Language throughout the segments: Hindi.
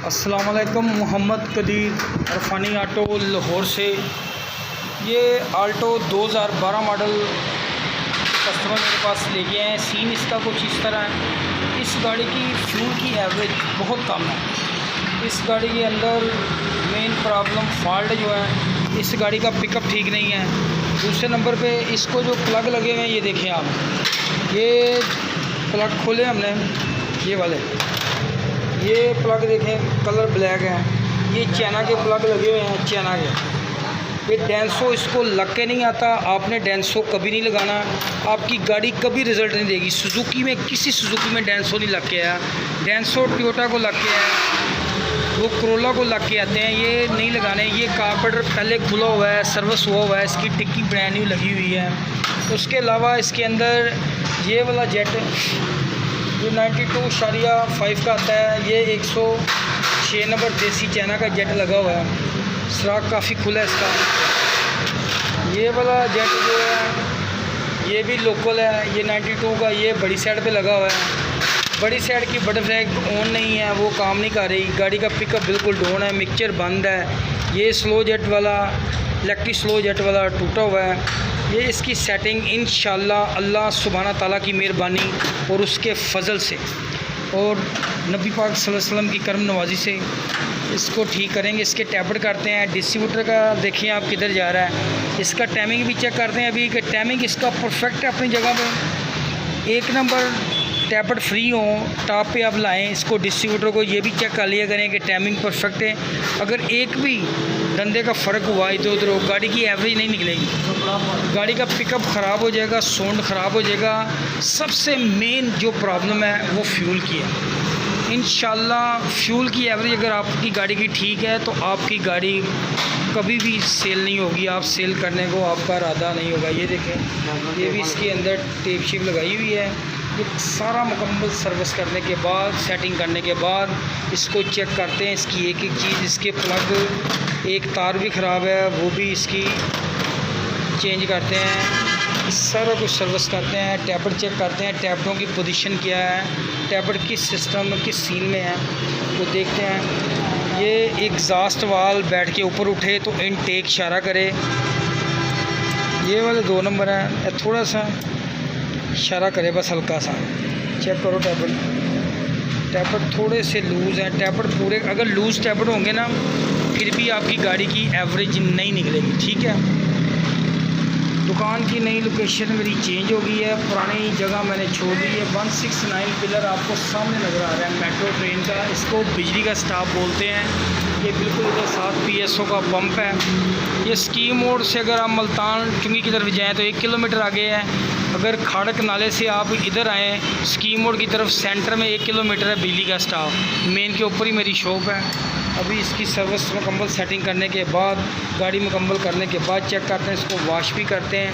अस्सलाम वालेकुम। मोहम्मद कदीर अरफानी ऑटो लाहौर से। ये आल्टो 2012 मॉडल कस्टमर मेरे पास लेके आए हैं। सीन इसका कुछ इस तरह है। इस गाड़ी की फ्यूल की एवरेज बहुत कम है। इस गाड़ी के अंदर मेन प्रॉब्लम फॉल्ट जो है, इस गाड़ी का पिकअप ठीक नहीं है। दूसरे नंबर पे इसको जो प्लग लगे हुए हैं, ये देखें आप, ये प्लग खोले हमने, ये वाले, ये प्लग देखें कलर ब्लैक है। ये चाइना के प्लग लगे हुए हैं, चाइना के। ये डेंसो इसको लग के नहीं आता। आपने डेंसो कभी नहीं लगाना, आपकी गाड़ी कभी रिज़ल्ट नहीं देगी। सुजुकी में, किसी सुजुकी में डेंसो नहीं लग के आया। डेंसो टोयोटा को लग के आया, वो करोला को लग के आते हैं, ये नहीं लगाने। ये कार्बोरेटर पहले खुला हुआ है, सर्विस हुआ हुआ है, इसकी टिक्की ब्रांड न्यू लगी हुई है। उसके अलावा इसके अंदर ये वाला जेट, ये 92.5 का आता है। ये 106 नंबर देसी चाइना का जेट लगा हुआ है। सुराख काफ़ी खुला है इसका। ये वाला जेट जो है, ये भी लोकल है। ये 92 का, ये बड़ी साइड पे लगा हुआ है। बड़ी साइड की बटरफ्लाई ऑन नहीं है, वो काम नहीं कर रही। गाड़ी का पिकअप बिल्कुल डाउन है, मिक्सचर बंद है। ये स्लो जेट वाला, इलेक्ट्रिक स्लो जेट वाला टूटा हुआ है। ये इसकी सेटिंग इंशाल्लाह अल्लाह सुब्हाना ताला की मेहरबानी और उसके फ़ज़ल से और नबी पाक सल्लल्लाहु अलैहि वसल्लम की करम नवाजी से इसको ठीक करेंगे। इसके टैबलेट करते हैं। डिस्ट्रीब्यूटर का देखिए आप किधर जा रहा है। इसका टाइमिंग भी चेक करते हैं अभी कि टाइमिंग इसका परफेक्ट है अपनी जगह पे। एक नंबर टैबलेट फ्री हो, टॉप पे आप लाएं इसको। डिस्ट्रीब्यूटर को ये भी चेक कर लिया करें कि टाइमिंग परफेक्ट है। अगर एक भी डंडे का फ़र्क हुआ इधर उधर हो, गाड़ी की एवरेज नहीं निकलेगी, गाड़ी का पिकअप ख़राब हो जाएगा, साउंड ख़राब हो जाएगा। सबसे मेन जो प्रॉब्लम है वो फ्यूल की है। इंशाल्लाह फ्यूल की एवरेज अगर आपकी गाड़ी की ठीक है तो आपकी गाड़ी कभी भी सेल नहीं होगी। आप सेल करने को आपका इरादा नहीं होगा। ये देखें, ये भी इसके अंदर टेप शेप लगाई हुई है। ये सारा मुकम्मल सर्विस करने के बाद, सेटिंग करने के बाद इसको चेक करते हैं। इसकी एक एक चीज़, इसके प्लग, एक तार भी ख़राब है, वो भी इसकी चेंज करते हैं। सारा कुछ सर्विस करते हैं। टैबलेट चेक करते हैं, टैबलेटों की पोजीशन क्या है, टैबलेट किस सिस्टम में, किस सीन में है, वो देखते हैं। ये एग्जॉस्ट वाल बैठ के ऊपर उठे तो इनटेक इशारा करे। ये वाले 2 नंबर है, थोड़ा सा इशारा करे बस हल्का सा। चेक करो टैबलेट थोड़े से लूज़ हैं। टैबलेट पूरे अगर लूज़ टैबलेट होंगे ना, फिर भी आपकी गाड़ी की एवरेज नहीं निकलेगी। ठीक है। दुकान की नई लोकेशन मेरी चेंज हो गई है, पुरानी जगह मैंने छोड़ दी है। 169 पिलर आपको सामने नज़र आ रहा है, मेट्रो ट्रेन का। इसको बिजली का स्टाफ बोलते हैं। ये बिल्कुल इधर 7 PSO का पंप है। ये स्कीम मोड़ से अगर आप मुल्तान चुंगी की तरफ जाएँ तो 1 किलोमीटर आगे है। अगर खाड़क नाले से आप इधर आएँ स्कीम मोड़ की तरफ, सेंटर में 1 किलोमीटर है बिजली का स्टाफ। मेन के ऊपर ही मेरी शॉप है। अभी इसकी सर्विस मुकम्मल सेटिंग करने के बाद, गाड़ी मुकम्मल करने के बाद चेक करते हैं, इसको वॉश भी करते हैं,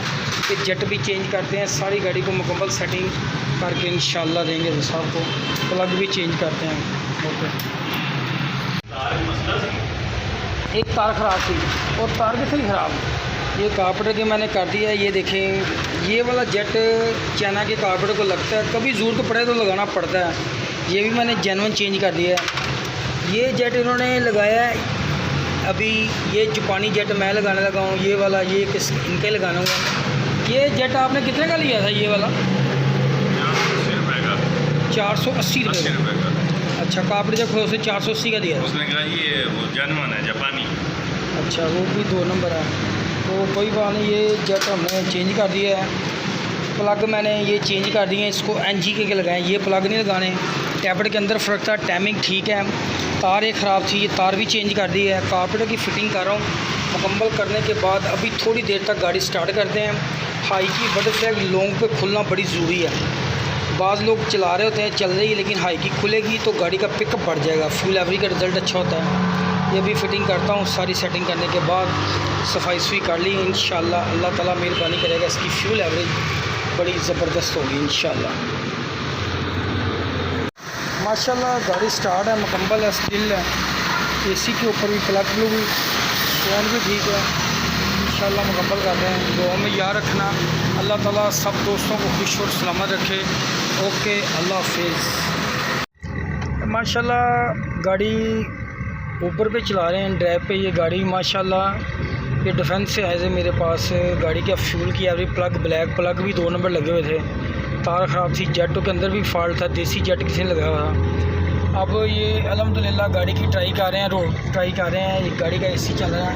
कि जेट भी चेंज करते हैं। सारी गाड़ी को मुकम्मल सेटिंग करके इंशाल्लाह देंगे तो साहब को। प्लग भी चेंज करते हैं। ओके। एक तार ख़राब थी और तार कितनी ख़राब, ये कार्बोरेटर के मैंने कर दिया है। ये देखें, ये वाला जेट चाइना के कार्बोरेटर को लगता है, कभी ज़रूरत पड़े तो लगाना पड़ता है। ये भी मैंने जेन्युइन चेंज कर दिया है। ये जेट इन्होंने लगाया है अभी, ये जापानी जेट मैं लगाने लगा हूँ। ये वाला ये किस इनका ही लगाना हुआ। ये जेट आपने कितने का लिया था? ये वाला 480 रुपये का। अच्छा, कार्बोरेटर जब उसे 480 का दिया, उसने कहा ये वो जेन्युइन है, जापानी। अच्छा, वो भी 2 नंबर है, तो कोई बात नहीं। ये जेट हमने चेंज कर दिया है। प्लग मैंने ये चेंज कर दिए हैं, इसको NG के लगाएं। ये प्लग नहीं लगाने। टैबलेट के अंदर फ़र्क था, टाइमिंग ठीक है। तार एक ख़राब थी, ये तार भी चेंज कर दी है। कार्बोरेटर की फ़िटिंग कर रहा हूँ। मुकम्मल करने के बाद अभी थोड़ी देर तक गाड़ी स्टार्ट करते हैं। हाई की बटरफ्लाई लॉन्ग पे खुलना बड़ी ज़रूरी है। बाज़ लोग चला रहे होते हैं, चल रही है, लेकिन हाई की खुलेगी तो गाड़ी का पिकअप बढ़ जाएगा, फ्यूल एवरेज का रिज़ल्ट अच्छा होता है। ये भी फ़िटिंग करता हूँ। सारी सेटिंग करने के बाद सफाई सुई कर ली। इंशाल्लाह अल्लाह ताला मेहरबानी करेगा, इसकी फ्यूल एवरेज बड़ी ज़बरदस्त होगी इंशाल्लाह। माशाल्लाह गाड़ी स्टार्ट है, मुकम्मल है, स्टिल है। AC के ऊपर भी प्लग भी, साउंड भी ठीक है। इंशाल्लाह मुकम्मल करते हैं। दुआ में याद रखना। अल्लाह ताला सब दोस्तों को खुश और सलामत रखे। ओके, अल्लाह हाफिज़। माशाल्लाह गाड़ी ऊपर पे चला रहे हैं, ड्राइव पे ये गाड़ी माशाल्लाह ये डिफेंस से आए थे मेरे पास। गाड़ी का फ्यूल की एवरी प्लग ब्लैक प्लग भी 2 नंबर लगे हुए थे, तार ख़राब थी, जेटों के अंदर भी फॉल्ट था, देसी जेट किसी ने लगाया हुआ था। अब ये अल्हम्दुलिल्लाह गाड़ी की ट्राई कर रहे हैं, रोड ट्राई कर रहे हैं, ये गाड़ी का एसी चल रहा है।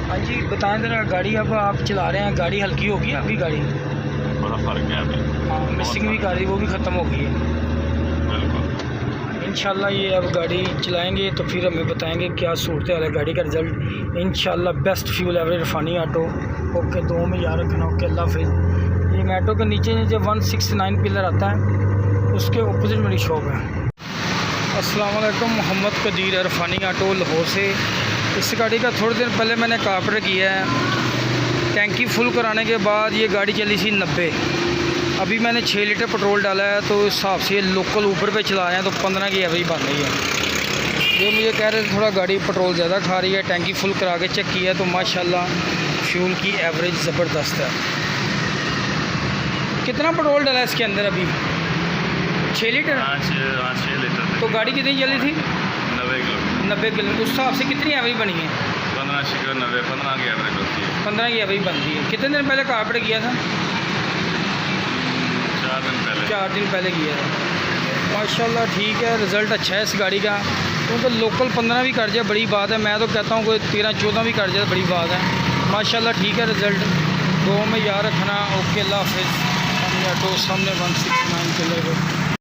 हाँ जी बताएं ज़रा, गाड़ी अब आप चला रहे हैं, गाड़ी हल्की होगी अभी गाड़ी? बड़ा फ़र्क है अभी। हाँ मिसिंग भी गाड़ी वो भी ख़त्म हो गई है। इंशाल्लाह ये अब गाड़ी चलाएंगे तो फिर हमें बताएंगे क्या सूरत हाल है गाड़ी का रिज़ल्ट। इंशाल्लाह best fuel average इरफानी auto. Okay, दो में याद रखना। ओके, अल्लाह हाफिज़। ये मेट्रो के नीचे जो 169 पिलर आता है उसके अपोजिट मेरी शॉप है। अस्सलाम वालेकुम, मोहम्मद कदीर इरफानी ऑटो लाहौर से। इस गाड़ी का थोड़ी देर पहले मैंने कार्बोरेटर किया है, टैंकी फुल कराने के बाद ये गाड़ी चली थी 90। अभी मैंने 6 लीटर पेट्रोल डाला है, तो इस हिसाब से लोकल ऊपर पे चला रहे हैं तो 15 की एवरेज बन रही है। ये मुझे कह रहे थे थोड़ा गाड़ी पेट्रोल ज़्यादा खा रही है, टैंकी फुल करा के चेक किया तो माशाल्लाह फ्यूल की एवरेज ज़बरदस्त है। कितना पेट्रोल डाला है इसके अंदर अभी? 6 लीटर। 6 लीटर। तो गाड़ी कितनी चली थी? 90 किलोमीटर। उस हिसाब से कितनी एवरेज बनी है? 15 शिकर 90, 15 की एवरेज होती है। 15 की एवरेज बनती है। कितने दिन पहले कार्बोरेटर किया था? 4 दिन पहले किया है। माशाल्लाह ठीक है, रिज़ल्ट अच्छा है इस गाड़ी का, क्योंकि लोकल 15 भी कर जाए बड़ी बात है। मैं तो कहता हूँ कोई 13-14 भी कर जाए बड़ी बात है। माशाल्लाह ठीक है रिज़ल्ट। 2 में याद रखना। ओके, अल्लाह हाफिज़। ऑटो सामने 169 किलोमीटर।